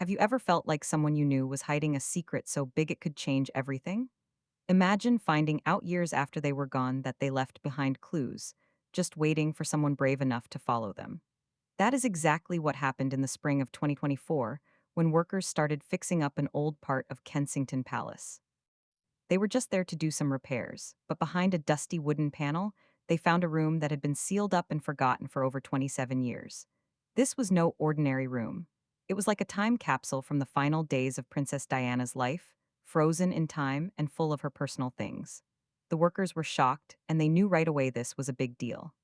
Have you ever felt like someone you knew was hiding a secret so big it could change everything? Imagine finding out years after they were gone that they left behind clues, just waiting for someone brave enough to follow them. That is exactly what happened in the spring of 2024 when workers started fixing up an old part of Kensington Palace. They were just there to do some repairs, but behind a dusty wooden panel, they found a room that had been sealed up and forgotten for over 27 years. This was no ordinary room. It was like a time capsule from the final days of Princess Diana's life, frozen in time and full of her personal things. The workers were shocked, and they knew right away this was a big deal.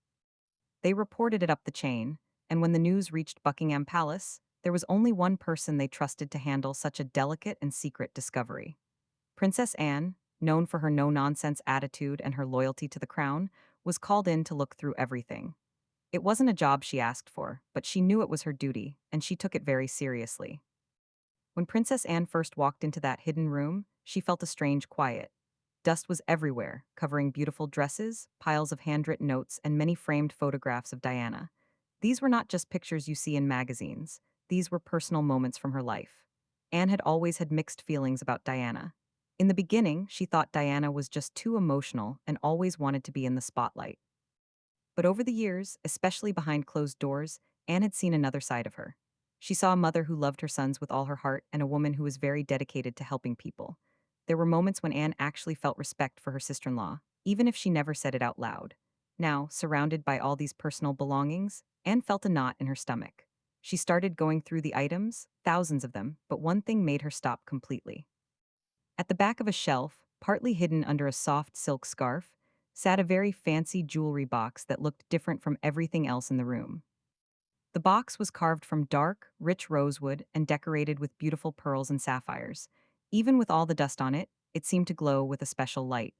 They reported it up the chain, and when the news reached Buckingham Palace, there was only one person they trusted to handle such a delicate and secret discovery. Princess Anne, known for her no nonsense attitude and her loyalty to the crown, was called in to look through everything. It wasn't a job she asked for, but she knew it was her duty, and she took it very seriously. When Princess Anne first walked into that hidden room, she felt a strange quiet. Dust was everywhere, covering beautiful dresses, piles of handwritten notes, and many framed photographs of Diana. These were not just pictures you see in magazines, these were personal moments from her life. Anne had always had mixed feelings about Diana. In the beginning, she thought Diana was just too emotional and always wanted to be in the spotlight. But over the years, especially behind closed doors, Anne had seen another side of her. She saw a mother who loved her sons with all her heart and a woman who was very dedicated to helping people. There were moments when Anne actually felt respect for her sister-in-law, even if she never said it out loud. Now, surrounded by all these personal belongings, Anne felt a knot in her stomach. She started going through the items, thousands of them, but one thing made her stop completely. At the back of a shelf, partly hidden under a soft silk scarf, sat a very fancy jewelry box that looked different from everything else in the room. The box was carved from dark, rich rosewood and decorated with beautiful pearls and sapphires. Even with all the dust on it, it seemed to glow with a special light.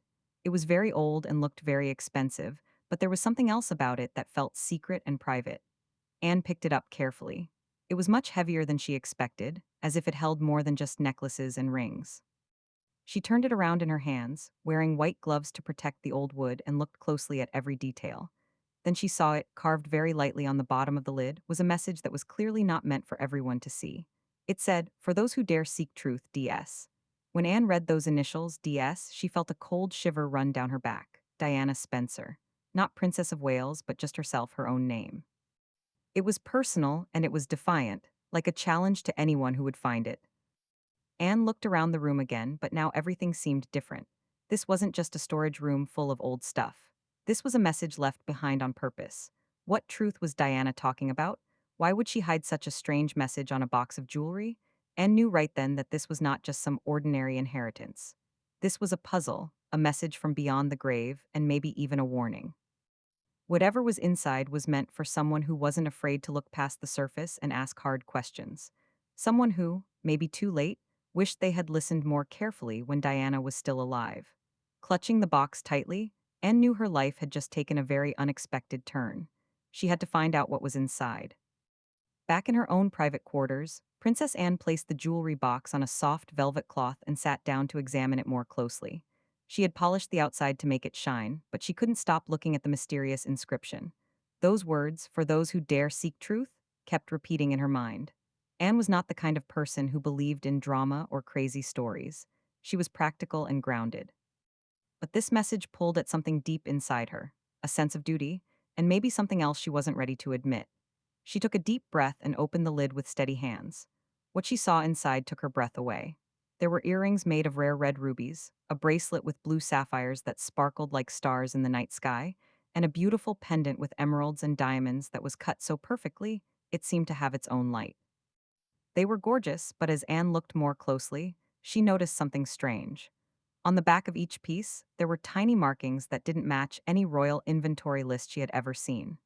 It was very old and looked very expensive, but there was something else about it that felt secret and private. Anne picked it up carefully. It was much heavier than she expected, as if it held more than just necklaces and rings. She turned it around in her hands, wearing white gloves to protect the old wood, and looked closely at every detail. Then she saw it, carved very lightly on the bottom of the lid, was a message that was clearly not meant for everyone to see. It said, "For those who dare seek truth, DS." When Anne read those initials, DS, she felt a cold shiver run down her back. Diana Spencer. Not Princess of Wales, but just herself, her own name. It was personal, and it was defiant, like a challenge to anyone who would find it. Anne looked around the room again, but now everything seemed different. This wasn't just a storage room full of old stuff. This was a message left behind on purpose. What truth was Diana talking about? Why would she hide such a strange message on a box of jewelry? Anne knew right then that this was not just some ordinary inheritance. This was a puzzle, a message from beyond the grave, and maybe even a warning. Whatever was inside was meant for someone who wasn't afraid to look past the surface and ask hard questions. Someone who, maybe too late, wished they had listened more carefully when Diana was still alive. Clutching the box tightly, Anne knew her life had just taken a very unexpected turn. She had to find out what was inside. Back in her own private quarters, Princess Anne placed the jewelry box on a soft velvet cloth and sat down to examine it more closely. She had polished the outside to make it shine, but she couldn't stop looking at the mysterious inscription. Those words, "for those who dare seek truth," kept repeating in her mind. Anne was not the kind of person who believed in drama or crazy stories. She was practical and grounded. But this message pulled at something deep inside her, a sense of duty, and maybe something else she wasn't ready to admit. She took a deep breath and opened the lid with steady hands. What she saw inside took her breath away. There were earrings made of rare red rubies, a bracelet with blue sapphires that sparkled like stars in the night sky, and a beautiful pendant with emeralds and diamonds that was cut so perfectly it seemed to have its own light. They were gorgeous, but as Anne looked more closely, she noticed something strange. On the back of each piece, there were tiny markings that didn't match any royal inventory list she had ever seen.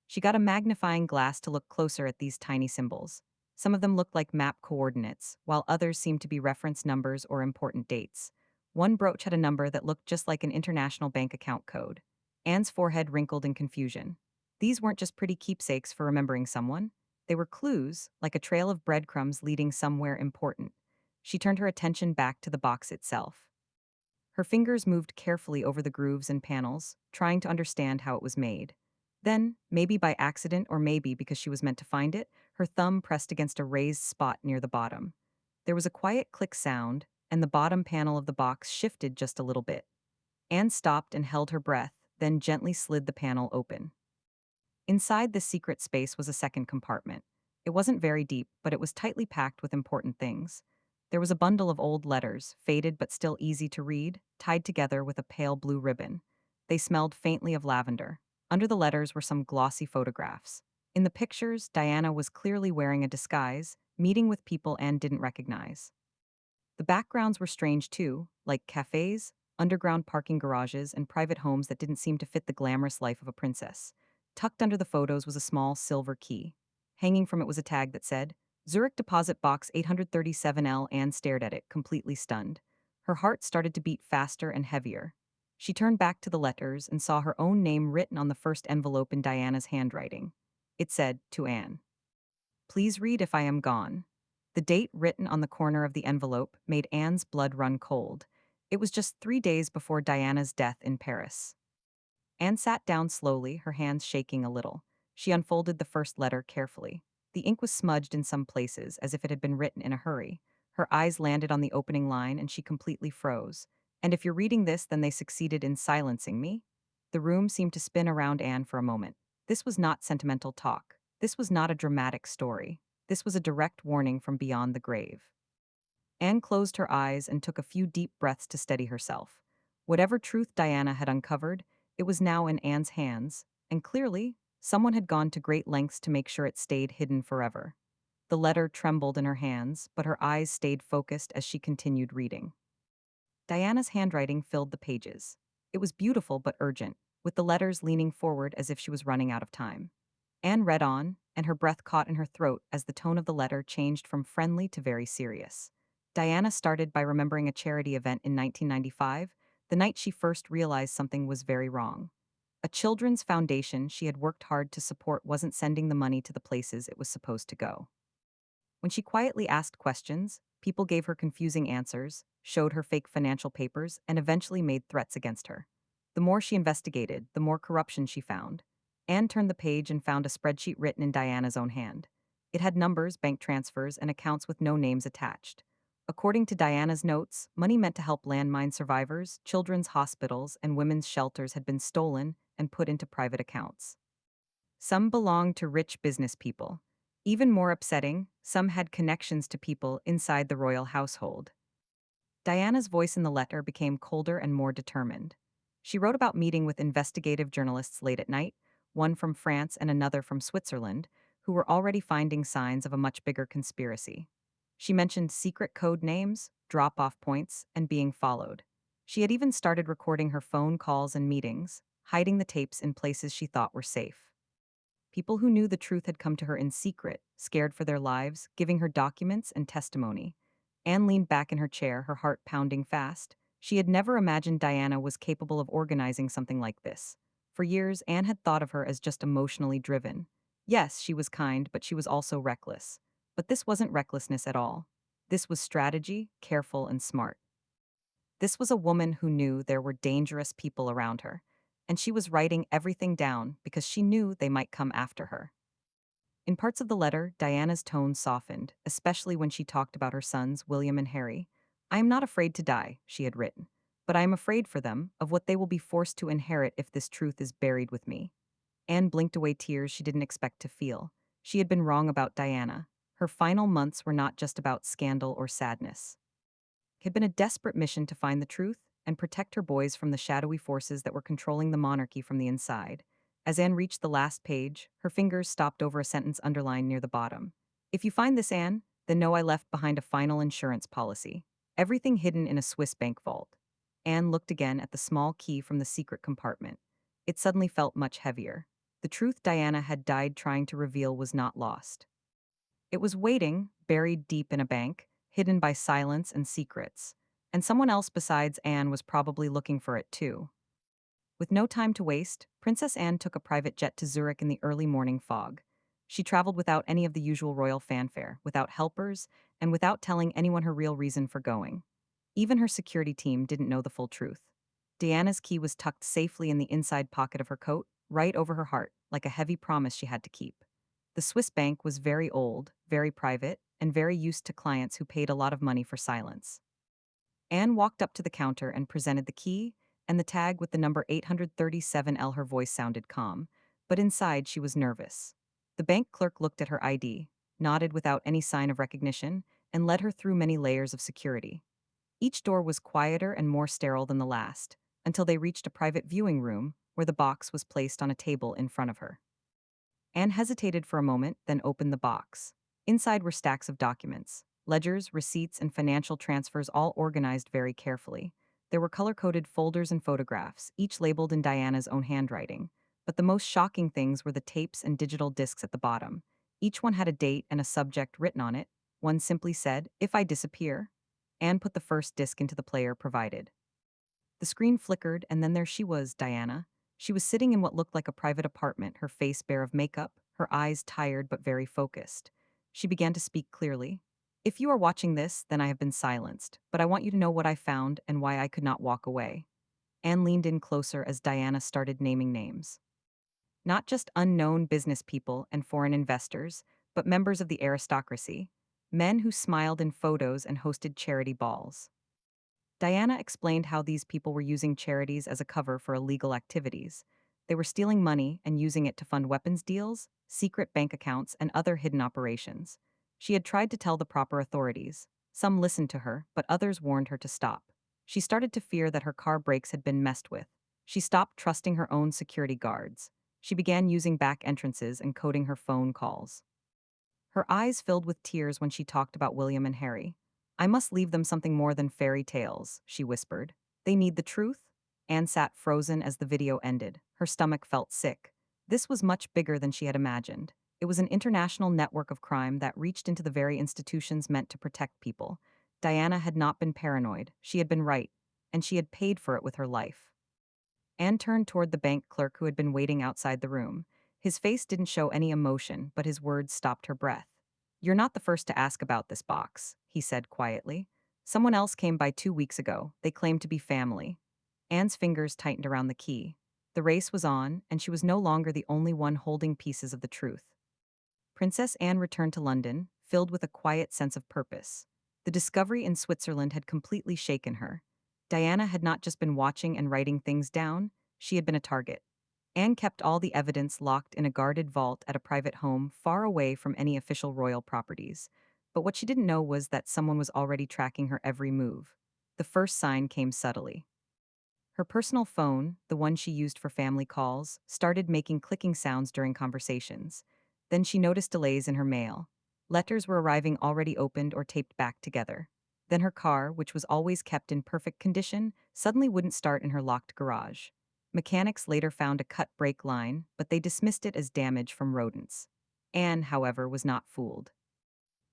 She got a magnifying glass to look closer at these tiny symbols. Some of them looked like map coordinates, while others seemed to be reference numbers or important dates. One brooch had a number that looked just like an international bank account code. Anne's forehead wrinkled in confusion. These weren't just pretty keepsakes for remembering someone. They were clues, like a trail of breadcrumbs leading somewhere important. She turned her attention back to the box itself. Her fingers moved carefully over the grooves and panels, trying to understand how it was made. Then, maybe by accident or maybe because she was meant to find it, her thumb pressed against a raised spot near the bottom. There was a quiet click sound, and the bottom panel of the box shifted just a little bit. Anne stopped and held her breath, then gently slid the panel open. Inside this secret space was a second compartment. It wasn't very deep, but it was tightly packed with important things. There was a bundle of old letters, faded but still easy to read, tied together with a pale blue ribbon. They smelled faintly of lavender. Under the letters were some glossy photographs. In the pictures, Diana was clearly wearing a disguise, meeting with people Anne didn't recognize. The backgrounds were strange too, like cafes, underground parking garages, and private homes that didn't seem to fit the glamorous life of a princess. Tucked under the photos was a small silver key. Hanging from it was a tag that said, Zurich Deposit Box 837L. Anne stared at it, completely stunned. Her heart started to beat faster and heavier. She turned back to the letters and saw her own name written on the first envelope in Diana's handwriting. It said, to Anne. Please read if I am gone. The date written on the corner of the envelope made Anne's blood run cold. It was just 3 days before Diana's death in Paris. Anne sat down slowly, her hands shaking a little. She unfolded the first letter carefully. The ink was smudged in some places, as if it had been written in a hurry. Her eyes landed on the opening line, and she completely froze. And if you're reading this, then they succeeded in silencing me? The room seemed to spin around Anne for a moment. This was not sentimental talk. This was not a dramatic story. This was a direct warning from beyond the grave. Anne closed her eyes and took a few deep breaths to steady herself. Whatever truth Diana had uncovered, it was now in Anne's hands, and clearly, someone had gone to great lengths to make sure it stayed hidden forever. The letter trembled in her hands, but her eyes stayed focused as she continued reading. Diana's handwriting filled the pages. It was beautiful but urgent, with the letters leaning forward as if she was running out of time. Anne read on, and her breath caught in her throat as the tone of the letter changed from friendly to very serious. Diana started by remembering a charity event in 1995, the night she first realized something was very wrong. A children's foundation she had worked hard to support wasn't sending the money to the places it was supposed to go. When she quietly asked questions, people gave her confusing answers, showed her fake financial papers, and eventually made threats against her. The more she investigated, the more corruption she found. Anne turned the page and found a spreadsheet written in Diana's own hand. It had numbers, bank transfers, and accounts with no names attached. According to Diana's notes, money meant to help landmine survivors, children's hospitals, and women's shelters had been stolen and put into private accounts. Some belonged to rich business people. Even more upsetting, some had connections to people inside the royal household. Diana's voice in the letter became colder and more determined. She wrote about meeting with investigative journalists late at night, one from France and another from Switzerland, who were already finding signs of a much bigger conspiracy. She mentioned secret code names, drop-off points, and being followed. She had even started recording her phone calls and meetings, hiding the tapes in places she thought were safe. People who knew the truth had come to her in secret, scared for their lives, giving her documents and testimony. Anne leaned back in her chair, her heart pounding fast. She had never imagined Diana was capable of organizing something like this. For years, Anne had thought of her as just emotionally driven. Yes, she was kind, but she was also reckless. But this wasn't recklessness at all. This was strategy, careful and smart. This was a woman who knew there were dangerous people around her, and she was writing everything down because she knew they might come after her. In parts of the letter, Diana's tone softened, especially when she talked about her sons, William and Harry. I am not afraid to die, she had written, but I am afraid for them, of what they will be forced to inherit if this truth is buried with me. Anne blinked away tears she didn't expect to feel. She had been wrong about Diana. Her final months were not just about scandal or sadness. It had been a desperate mission to find the truth and protect her boys from the shadowy forces that were controlling the monarchy from the inside. As Anne reached the last page, her fingers stopped over a sentence underlined near the bottom. If you find this, Anne, then know I left behind a final insurance policy. Everything hidden in a Swiss bank vault. Anne looked again at the small key from the secret compartment. It suddenly felt much heavier. The truth Diana had died trying to reveal was not lost. It was waiting, buried deep in a bank, hidden by silence and secrets. And someone else besides Anne was probably looking for it too. With no time to waste, Princess Anne took a private jet to Zurich in the early morning fog. She traveled without any of the usual royal fanfare, without helpers, and without telling anyone her real reason for going. Even her security team didn't know the full truth. Diana's key was tucked safely in the inside pocket of her coat, right over her heart, like a heavy promise she had to keep. The Swiss bank was very old, very private, and very used to clients who paid a lot of money for silence. Anne walked up to the counter and presented the key and the tag with the number 837L. Her voice sounded calm, but inside she was nervous. The bank clerk looked at her ID, nodded without any sign of recognition, and led her through many layers of security. Each door was quieter and more sterile than the last, until they reached a private viewing room where the box was placed on a table in front of her. Anne hesitated for a moment, then opened the box. Inside were stacks of documents, ledgers, receipts, and financial transfers, all organized very carefully. There were color-coded folders and photographs, each labeled in Diana's own handwriting. But the most shocking things were the tapes and digital discs at the bottom. Each one had a date and a subject written on it. One simply said, "If I disappear." Anne put the first disc into the player provided. The screen flickered, and then there she was, Diana. She was sitting in what looked like a private apartment, her face bare of makeup, her eyes tired but very focused. She began to speak clearly. "If you are watching this, then I have been silenced, but I want you to know what I found and why I could not walk away." Anne leaned in closer as Diana started naming names. Not just unknown business people and foreign investors, but members of the aristocracy, men who smiled in photos and hosted charity balls. Diana explained how these people were using charities as a cover for illegal activities. They were stealing money and using it to fund weapons deals, secret bank accounts, and other hidden operations. She had tried to tell the proper authorities. Some listened to her, but others warned her to stop. She started to fear that her car brakes had been messed with. She stopped trusting her own security guards. She began using back entrances and coding her phone calls. Her eyes filled with tears when she talked about William and Harry. "I must leave them something more than fairy tales," she whispered. "They need the truth." Anne sat frozen as the video ended. Her stomach felt sick. This was much bigger than she had imagined. It was an international network of crime that reached into the very institutions meant to protect people. Diana had not been paranoid. She had been right, and she had paid for it with her life. Anne turned toward the bank clerk who had been waiting outside the room. His face didn't show any emotion, but his words stopped her breath. "You're not the first to ask about this box," he said quietly. "Someone else came by 2 weeks ago. They claimed to be family." Anne's fingers tightened around the key. The race was on, and she was no longer the only one holding pieces of the truth. Princess Anne returned to London, filled with a quiet sense of purpose. The discovery in Switzerland had completely shaken her. Diana had not just been watching and writing things down, she had been a target. Anne kept all the evidence locked in a guarded vault at a private home far away from any official royal properties. But what she didn't know was that someone was already tracking her every move. The first sign came subtly. Her personal phone, the one she used for family calls, started making clicking sounds during conversations. Then she noticed delays in her mail. Letters were arriving already opened or taped back together. Then her car, which was always kept in perfect condition, suddenly wouldn't start in her locked garage. Mechanics later found a cut brake line, but they dismissed it as damage from rodents. Anne, however, was not fooled.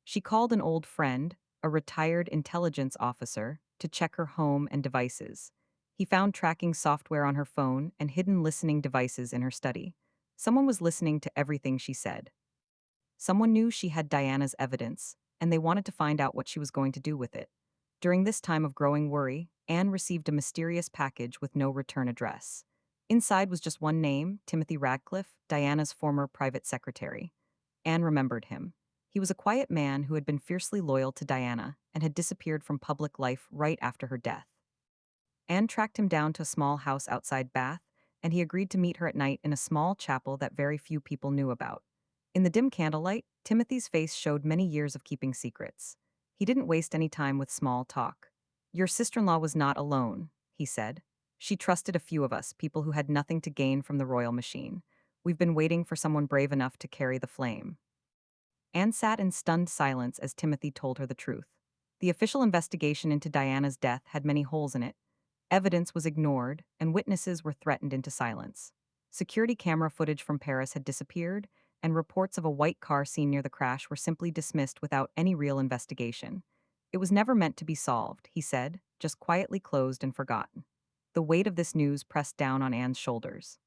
She called an old friend, a retired intelligence officer, to check her home and devices. He found tracking software on her phone and hidden listening devices in her study. Someone was listening to everything she said. Someone knew she had Diana's evidence, and they wanted to find out what she was going to do with it. During this time of growing worry, Anne received a mysterious package with no return address. Inside was just one name, Timothy Radcliffe, Diana's former private secretary. Anne remembered him. He was a quiet man who had been fiercely loyal to Diana and had disappeared from public life right after her death. Anne tracked him down to a small house outside Bath, and he agreed to meet her at night in a small chapel that very few people knew about. In the dim candlelight, Timothy's face showed many years of keeping secrets. He didn't waste any time with small talk. "Your sister-in-law was not alone," he said. "She trusted a few of us, people who had nothing to gain from the royal machine. We've been waiting for someone brave enough to carry the flame." Anne sat in stunned silence as Timothy told her the truth. The official investigation into Diana's death had many holes in it. Evidence was ignored, and witnesses were threatened into silence. Security camera footage from Paris had disappeared, and reports of a white car seen near the crash were simply dismissed without any real investigation. It was never meant to be solved, he said, just quietly closed and forgotten. The weight of this news pressed down on Anne's shoulders.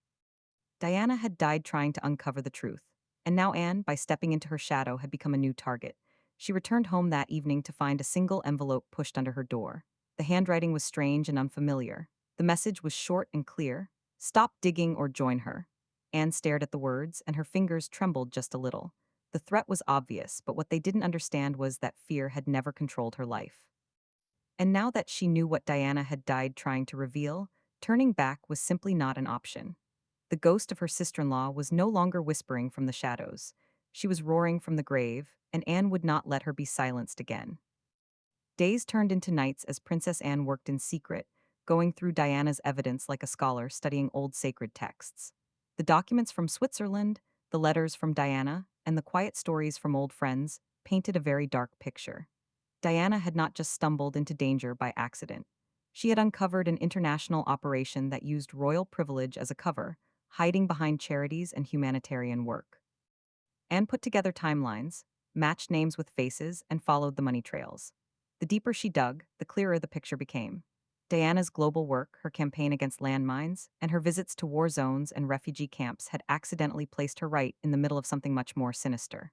Diana had died trying to uncover the truth, and now Anne, by stepping into her shadow, had become a new target. She returned home that evening to find a single envelope pushed under her door. The handwriting was strange and unfamiliar. The message was short and clear: "Stop digging or join her." Anne stared at the words, and her fingers trembled just a little. The threat was obvious, but what they didn't understand was that fear had never controlled her life. And now that she knew what Diana had died trying to reveal, turning back was simply not an option. The ghost of her sister-in-law was no longer whispering from the shadows. She was roaring from the grave, and Anne would not let her be silenced again. Days turned into nights as Princess Anne worked in secret, going through Diana's evidence like a scholar studying old sacred texts. The documents from Switzerland, the letters from Diana, and the quiet stories from old friends painted a very dark picture. Diana had not just stumbled into danger by accident. She had uncovered an international operation that used royal privilege as a cover, hiding behind charities and humanitarian work. Anne put together timelines, matched names with faces, and followed the money trails. The deeper she dug, the clearer the picture became. Diana's global work, her campaign against landmines, and her visits to war zones and refugee camps had accidentally placed her right in the middle of something much more sinister.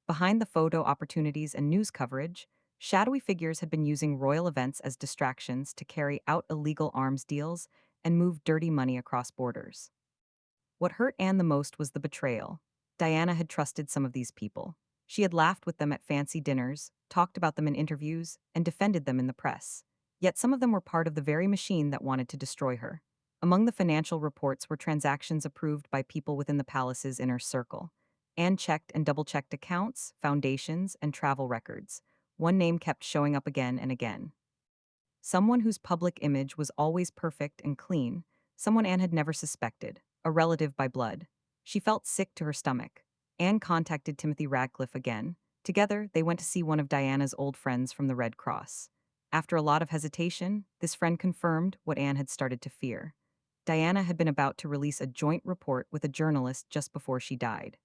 Behind the photo opportunities and news coverage, shadowy figures had been using royal events as distractions to carry out illegal arms deals and move dirty money across borders. What hurt Anne the most was the betrayal. Diana had trusted some of these people. She had laughed with them at fancy dinners, talked about them in interviews, and defended them in the press. Yet some of them were part of the very machine that wanted to destroy her. Among the financial reports were transactions approved by people within the palace's inner circle. Anne checked and double-checked accounts, foundations, and travel records. One name kept showing up again and again. Someone whose public image was always perfect and clean, someone Anne had never suspected, a relative by blood. She felt sick to her stomach. Anne contacted Timothy Radcliffe again. Together, they went to see one of Diana's old friends from the Red Cross. After a lot of hesitation, this friend confirmed what Anne had started to fear. Diana had been about to release a joint report with a journalist just before she died.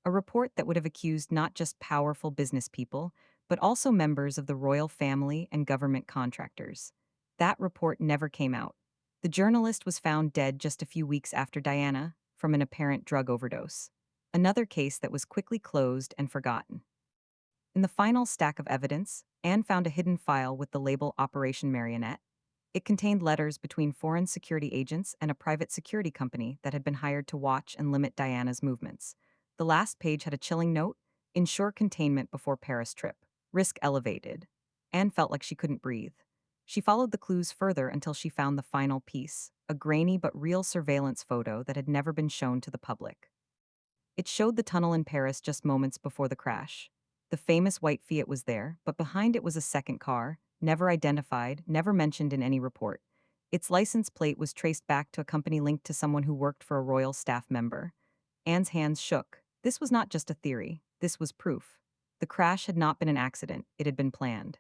A report that would have accused not just powerful business people, but also members of the royal family and government contractors. That report never came out. The journalist was found dead just a few weeks after Diana from an apparent drug overdose. Another case that was quickly closed and forgotten. In the final stack of evidence, Anne found a hidden file with the label Operation Marionette. It contained letters between foreign security agents and a private security company that had been hired to watch and limit Diana's movements. The last page had a chilling note: ensure containment before Paris trip. Risk elevated. Anne felt like she couldn't breathe. She followed the clues further until she found the final piece, a grainy but real surveillance photo that had never been shown to the public. It showed the tunnel in Paris just moments before the crash. The famous white Fiat was there, but behind it was a second car, never identified, never mentioned in any report. Its license plate was traced back to a company linked to someone who worked for a royal staff member. Anne's hands shook. This was not just a theory, this was proof. The crash had not been an accident, it had been planned.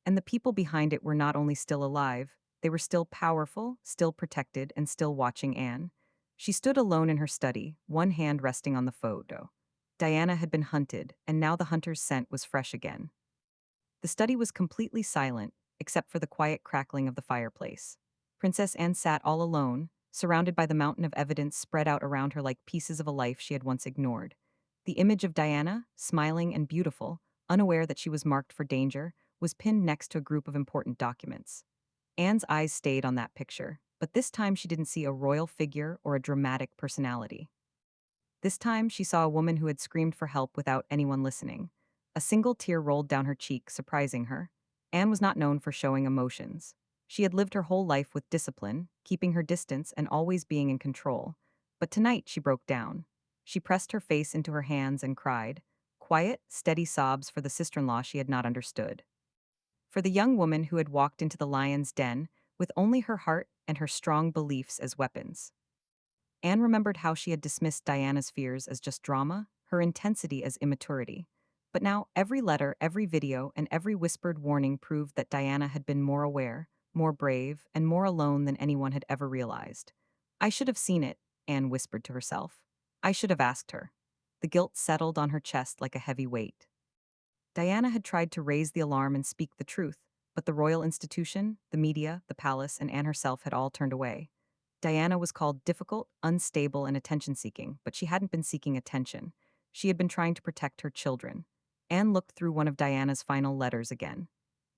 And the people behind it were not only still alive, they were still powerful, still protected, and still watching Anne. She stood alone in her study, one hand resting on the photo. Diana had been hunted, and now the hunter's scent was fresh again. The study was completely silent, except for the quiet crackling of the fireplace. Princess Anne sat all alone, surrounded by the mountain of evidence spread out around her like pieces of a life she had once ignored. The image of Diana, smiling and beautiful, unaware that she was marked for danger, was pinned next to a group of important documents. Anne's eyes stayed on that picture, but this time she didn't see a royal figure or a dramatic personality. This time she saw a woman who had screamed for help without anyone listening. A single tear rolled down her cheek, surprising her. Anne was not known for showing emotions. She had lived her whole life with discipline, keeping her distance and always being in control. But tonight she broke down. She pressed her face into her hands and cried. Quiet, steady sobs for the sister-in-law she had not understood. For the young woman who had walked into the lion's den with only her heart and her strong beliefs as weapons. Anne remembered how she had dismissed Diana's fears as just drama, her intensity as immaturity. But now every letter, every video, and every whispered warning proved that Diana had been more aware, more brave, and more alone than anyone had ever realized. I should have seen it, Anne whispered to herself. I should have asked her. The guilt settled on her chest like a heavy weight. Diana had tried to raise the alarm and speak the truth, but the royal institution, the media, the palace, and Anne herself had all turned away. Diana was called difficult, unstable, and attention-seeking, but she hadn't been seeking attention. She had been trying to protect her children. Anne looked through one of Diana's final letters again.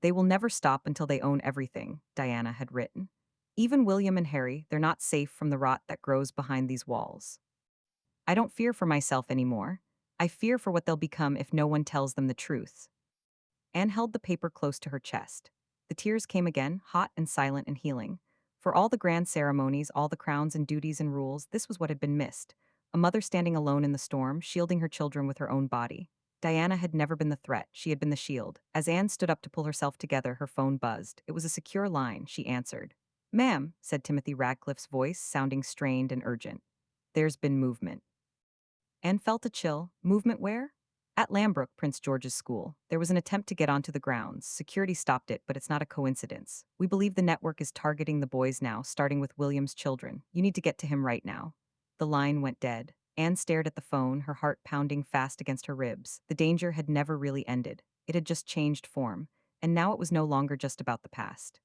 They will never stop until they own everything, Diana had written. Even William and Harry, they're not safe from the rot that grows behind these walls. I don't fear for myself anymore. I fear for what they'll become if no one tells them the truth. Anne held the paper close to her chest. The tears came again, hot and silent and healing. For all the grand ceremonies, all the crowns and duties and rules, this was what had been missed. A mother standing alone in the storm, shielding her children with her own body. Diana had never been the threat, she had been the shield. As Anne stood up to pull herself together, her phone buzzed. It was a secure line, she answered. "Ma'am," said Timothy Radcliffe's voice, sounding strained and urgent. "There's been movement." Anne felt a chill. Movement where? At Lambrook, Prince George's school. There was an attempt to get onto the grounds. Security stopped it, but it's not a coincidence. We believe the network is targeting the boys now, starting with William's children. You need to get to him right now. The line went dead. Anne stared at the phone, her heart pounding fast against her ribs. The danger had never really ended. It had just changed form, and now it was no longer just about the past.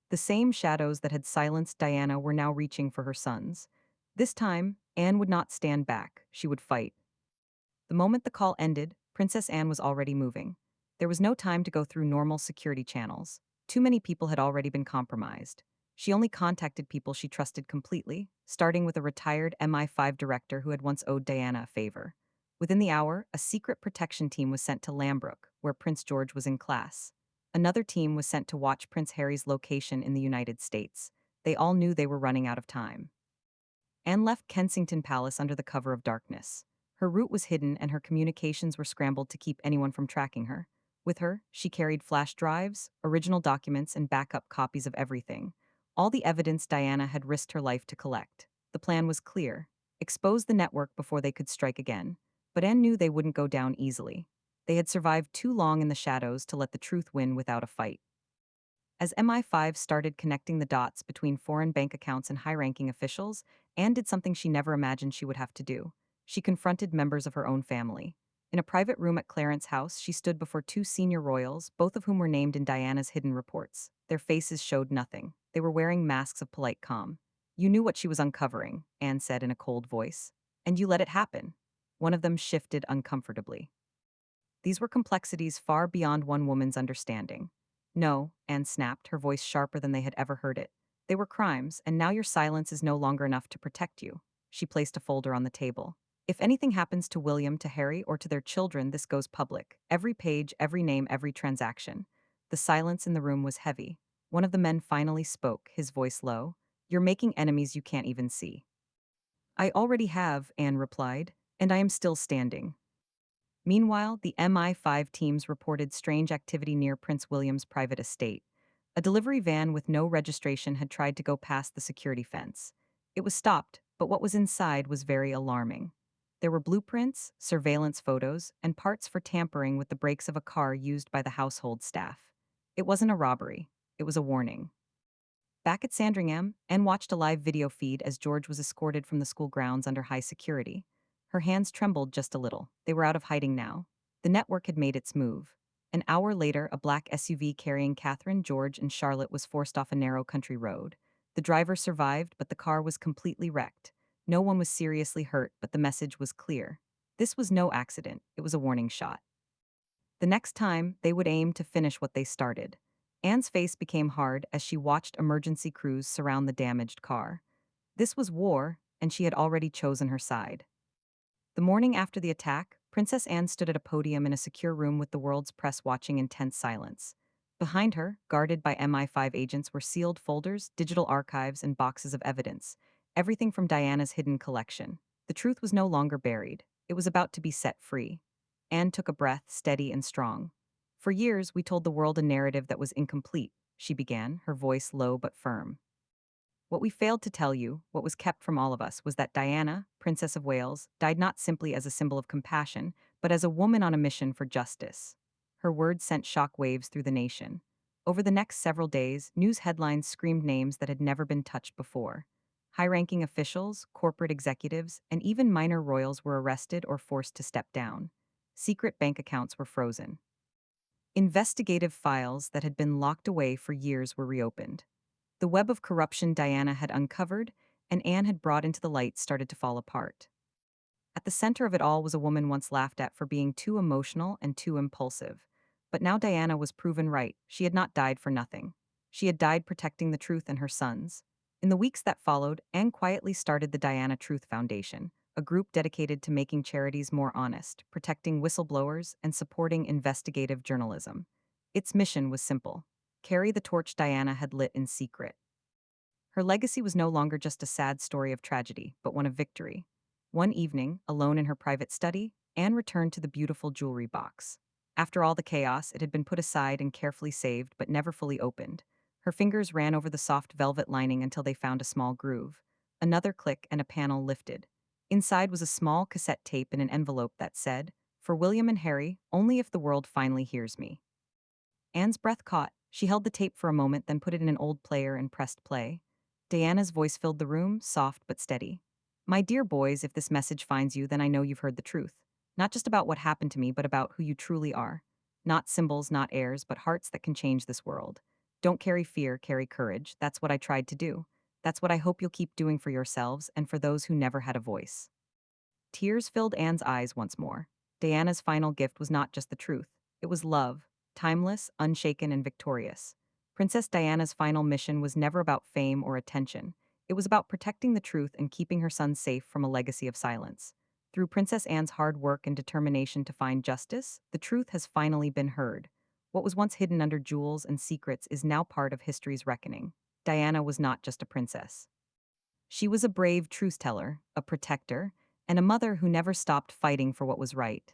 The same shadows that had silenced Diana were now reaching for her sons. This time, Anne would not stand back. She would fight. The moment the call ended, Princess Anne was already moving. There was no time to go through normal security channels. Too many people had already been compromised. She only contacted people she trusted completely, starting with a retired MI5 director who had once owed Diana a favor. Within the hour, a secret protection team was sent to Lambrook, where Prince George was in class. Another team was sent to watch Prince Harry's location in the United States. They all knew they were running out of time. Anne left Kensington Palace under the cover of darkness. Her route was hidden and her communications were scrambled to keep anyone from tracking her. With her, she carried flash drives, original documents, and backup copies of everything. All the evidence Diana had risked her life to collect. The plan was clear: expose the network before they could strike again. But Anne knew they wouldn't go down easily. They had survived too long in the shadows to let the truth win without a fight. As MI5 started connecting the dots between foreign bank accounts and high ranking officials, Anne did something she never imagined she would have to do. She confronted members of her own family. In a private room at Clarence's house, she stood before two senior royals, both of whom were named in Diana's hidden reports. Their faces showed nothing. They were wearing masks of polite calm. "You knew what she was uncovering," Anne said in a cold voice. "And you let it happen." One of them shifted uncomfortably. These were complexities far beyond one woman's understanding. "No," Anne snapped, her voice sharper than they had ever heard it. "They were crimes, and now your silence is no longer enough to protect you." She placed a folder on the table. "If anything happens to William, to Harry, or to their children, this goes public. Every page, every name, every transaction." The silence in the room was heavy. One of the men finally spoke, his voice low. "You're making enemies you can't even see." "I already have," Anne replied, "and I am still standing." Meanwhile, the MI5 teams reported strange activity near Prince William's private estate. A delivery van with no registration had tried to go past the security fence. It was stopped, but what was inside was very alarming. There were blueprints, surveillance photos, and parts for tampering with the brakes of a car used by the household staff. It wasn't a robbery, it was a warning. Back at Sandringham, Anne watched a live video feed as George was escorted from the school grounds under high security. Her hands trembled just a little. They were out of hiding now. The network had made its move. An hour later, a black SUV carrying Catherine, George, and Charlotte was forced off a narrow country road. The driver survived, but the car was completely wrecked. No one was seriously hurt, but the message was clear. This was no accident, it was a warning shot. The next time, they would aim to finish what they started. Anne's face became hard as she watched emergency crews surround the damaged car. This was war, and she had already chosen her side. The morning after the attack, Princess Anne stood at a podium in a secure room with the world's press watching in tense silence. Behind her, guarded by MI5 agents, were sealed folders, digital archives, and boxes of evidence, everything from Diana's hidden collection. The truth was no longer buried. It was about to be set free. Anne took a breath, steady and strong. "For years, we told the world a narrative that was incomplete," she began, her voice low but firm. "What we failed to tell you, what was kept from all of us, was that Diana, Princess of Wales, died not simply as a symbol of compassion, but as a woman on a mission for justice." Her words sent shockwaves through the nation. Over the next several days, news headlines screamed names that had never been touched before. High-ranking officials, corporate executives, and even minor royals were arrested or forced to step down. Secret bank accounts were frozen. Investigative files that had been locked away for years were reopened. The web of corruption Diana had uncovered and Anne had brought into the light started to fall apart. At the center of it all was a woman once laughed at for being too emotional and too impulsive. But now Diana was proven right. She had not died for nothing. She had died protecting the truth and her sons. In the weeks that followed, Anne quietly started the Diana Truth Foundation, a group dedicated to making charities more honest, protecting whistleblowers, and supporting investigative journalism. Its mission was simple: carry the torch Diana had lit in secret. Her legacy was no longer just a sad story of tragedy, but one of victory. One evening, alone in her private study, Anne returned to the beautiful jewelry box. After all the chaos, it had been put aside and carefully saved, but never fully opened. Her fingers ran over the soft velvet lining until they found a small groove. Another click and a panel lifted. Inside was a small cassette tape in an envelope that said, "For William and Harry, only if the world finally hears me." Anne's breath caught. She held the tape for a moment, then put it in an old player and pressed play. Diana's voice filled the room, soft but steady. "My dear boys, if this message finds you, then I know you've heard the truth. Not just about what happened to me, but about who you truly are. Not symbols, not heirs, but hearts that can change this world. Don't carry fear, carry courage. That's what I tried to do. That's what I hope you'll keep doing for yourselves and for those who never had a voice." Tears filled Anne's eyes once more. Diana's final gift was not just the truth, it was love, timeless, unshaken, and victorious. Princess Diana's final mission was never about fame or attention. It was about protecting the truth and keeping her son safe from a legacy of silence. Through Princess Anne's hard work and determination to find justice, the truth has finally been heard. What was once hidden under jewels and secrets is now part of history's reckoning. Diana was not just a princess. She was a brave truth teller, a protector, and a mother who never stopped fighting for what was right.